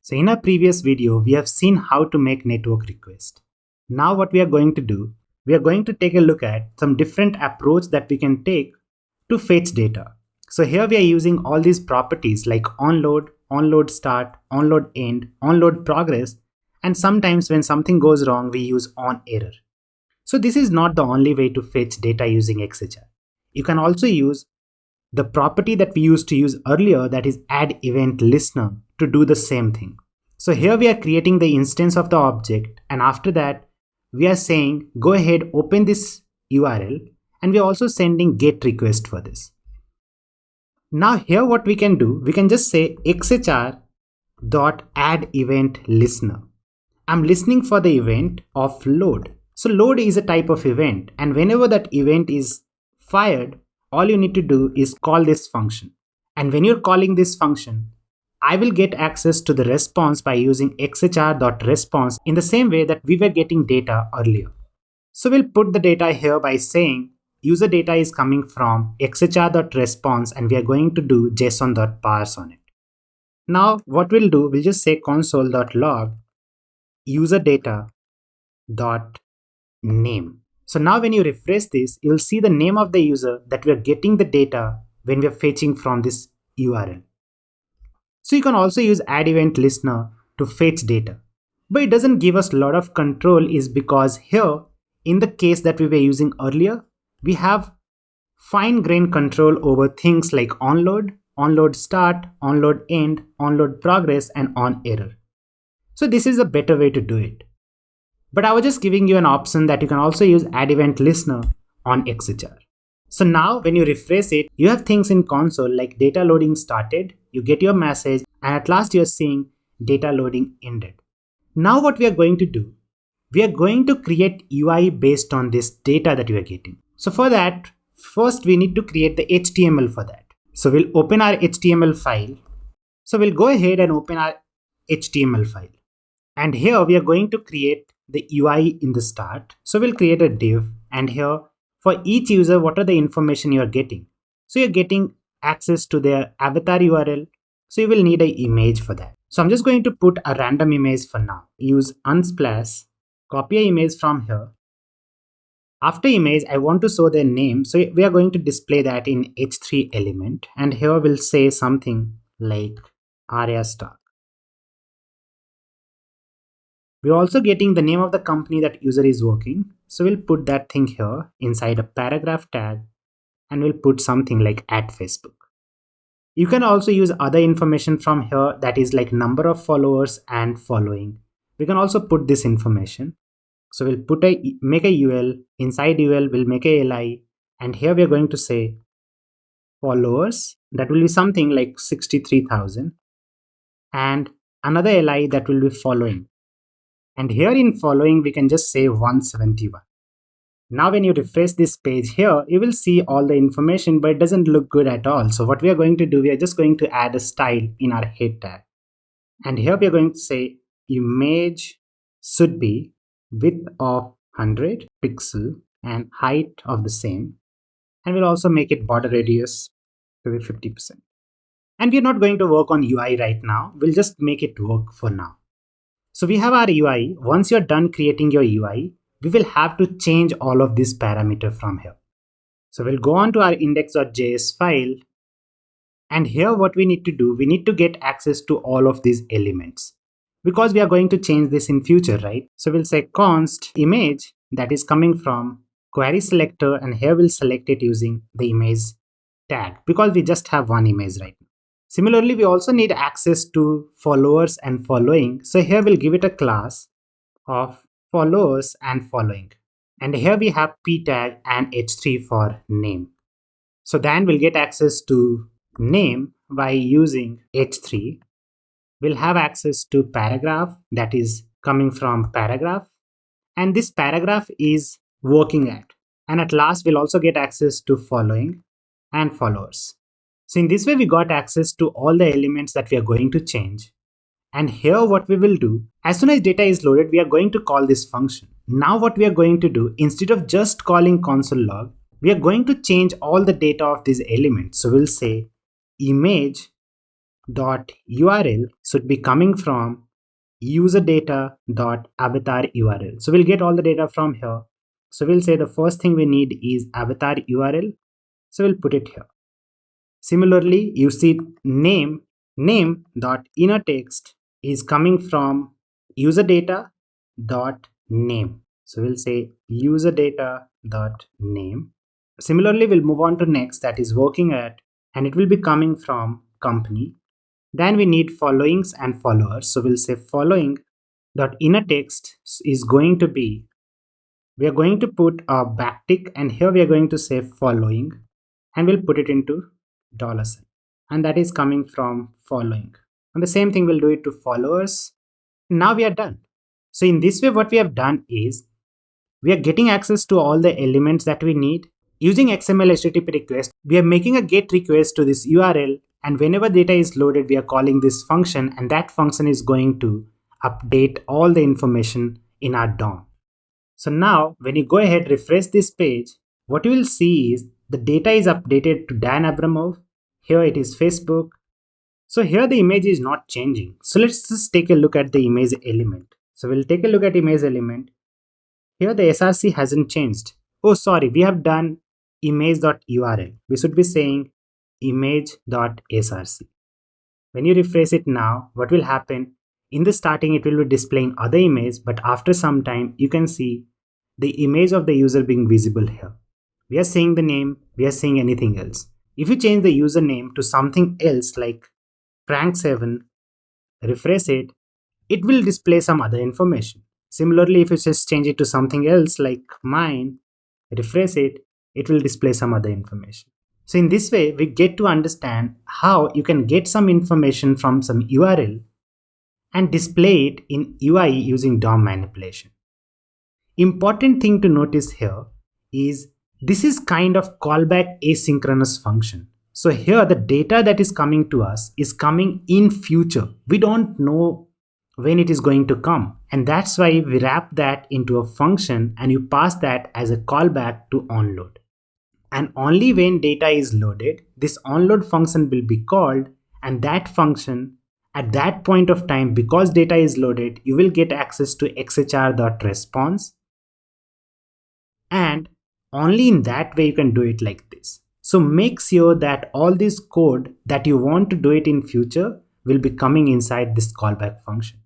So in our previous video, we have seen how to make network request. Now what we are going to do, we are going to take a look at some different approach that we can take to fetch data. So here we are using all these properties like onload, onload start, onload end, onload progress, and sometimes when something goes wrong, we use on error. So this is not the only way to fetch data using XHR. You can also use the property that we used to use earlier, that is add event listener, to do the same thing. So here we are creating the instance of the object, and after that we are saying go ahead, open this URL, and we are also sending get request for this. Now here what we can do, we can just say xhr dot add event listener. I'm listening for the event of load. So load is a type of event, and whenever that event is fired, all you need to do is call this function. And when you're calling this function, I will get access to the response by using xhr.response in the same way that we were getting data earlier. So we'll put the data here by saying user data is coming from xhr.response, and we are going to do json.parse on it. Now what we'll do, we'll just say console.log user data dot name. So now when you refresh this, you'll see the name of the user that we are getting the data when we are fetching from this URL. So you can also use add event listener to fetch data, but it doesn't give us a lot of control, is because here in the case that we were using earlier, we have fine-grained control over things like onload, onload start, onload end, onload progress, and on error. So this is a better way to do it. But I was just giving you an option that you can also use add event listener on XHR. So now when you refresh it, you have things in console like data loading started, you get your message, and at last you're seeing data loading ended. Now what we are going to do, we are going to create UI based on this data that we are getting. So for that, first we need to create the HTML for that. So we'll open our HTML file. So we'll go ahead and open our HTML file. And here we are going to create the UI in the start. So we'll create a div, and here for each user, what are the information you are getting? So you're getting access to their avatar URL. So you will need an image for that. So I'm just going to put a random image for now. Use unsplash, copy an image from here. After image, I want to show their name. So we are going to display that in H3 element. And here we'll say something like Arya Stark. We're also getting the name of the company that user is working. So we'll put that thing here inside a paragraph tag, and we'll put something like at Facebook. You can also use other information from here, that is like number of followers and following. We can also put this information. So we'll make a UL, inside UL we'll make a LI, and here we're going to say followers, that will be something like 63,000, and another LI that will be following. And here in following, we can just say 171. Now when you refresh this page here, you will see all the information, but it doesn't look good at all. So what we are going to do, we are just going to add a style in our head tag. And here we are going to say image should be width of 100 pixel and height of the same. And we'll also make it border radius to be 50%. And we're not going to work on UI right now. We'll just make it work for now. So we have our UI. Once you're done creating your UI, we will have to change all of these parameters from here. So we'll go on to our index.js file. And here what we need to do, we need to get access to all of these elements, because we are going to change this in future, right? So we'll say const image, that is coming from query selector, and here we'll select it using the image tag, because we just have one image right now. Similarly, we also need access to followers and following. So here we'll give it a class of followers and following. And here we have p tag and h3 for name. So then we'll get access to name by using h3. We'll have access to paragraph, that is coming from paragraph. And this paragraph is working at. And at last, we'll also get access to following and followers. So in this way, we got access to all the elements that we are going to change. And here what we will do, as soon as data is loaded, we are going to call this function. Now what we are going to do, instead of just calling console log, we are going to change all the data of these elements. So we'll say image dot URL should be coming from user data dot avatar URL. So we'll get all the data from here. So we'll say the first thing we need is avatar URL. So we'll put it here. Similarly, you see name dot inner text is coming from user data dot name. So we'll say user data dot name. Similarly, we'll move on to next, that is working at, and it will be coming from company. Then we need followings and followers. So we'll say following dot inner text is going to be, we are going to put a backtick, and here we are going to say following, and we'll put it into $sign, and that is coming from following. And the same thing we'll do it to followers. Now we are done. So in this way, what we have done is we are getting access to all the elements that we need. Using XML HTTP request, we are making a GET request to this URL, and whenever data is loaded, we are calling this function, and that function is going to update all the information in our DOM. So now when you go ahead, refresh this page, what you will see is the data is updated to Dan Abramov. Here it is Facebook. So here the image is not changing. So let's just take a look at the image element. So we'll take a look at image element. Here the SRC hasn't changed. Oh, sorry, we have done image.url. We should be saying image.src. When you refresh it now, what will happen? In the starting, it will be displaying other image, but after some time, you can see the image of the user being visible here. We are seeing the name, we are seeing anything else. If you change the username to something else like Prank7, refresh it, it will display some other information. Similarly, if you just change it to something else like mine, refresh it, it will display some other information. So in this way, we get to understand how you can get some information from some URL and display it in UI using DOM manipulation. Important thing to notice here is this is kind of callback asynchronous function. So here the data that is coming to us is coming in future. We don't know when it is going to come, and that's why we wrap that into a function and you pass that as a callback to onload. And only when data is loaded, this onload function will be called, and that function at that point of time, because data is loaded, you will get access to xhr.response, and only in that way you can do it like this. So make sure that all this code that you want to do it in future will be coming inside this callback function.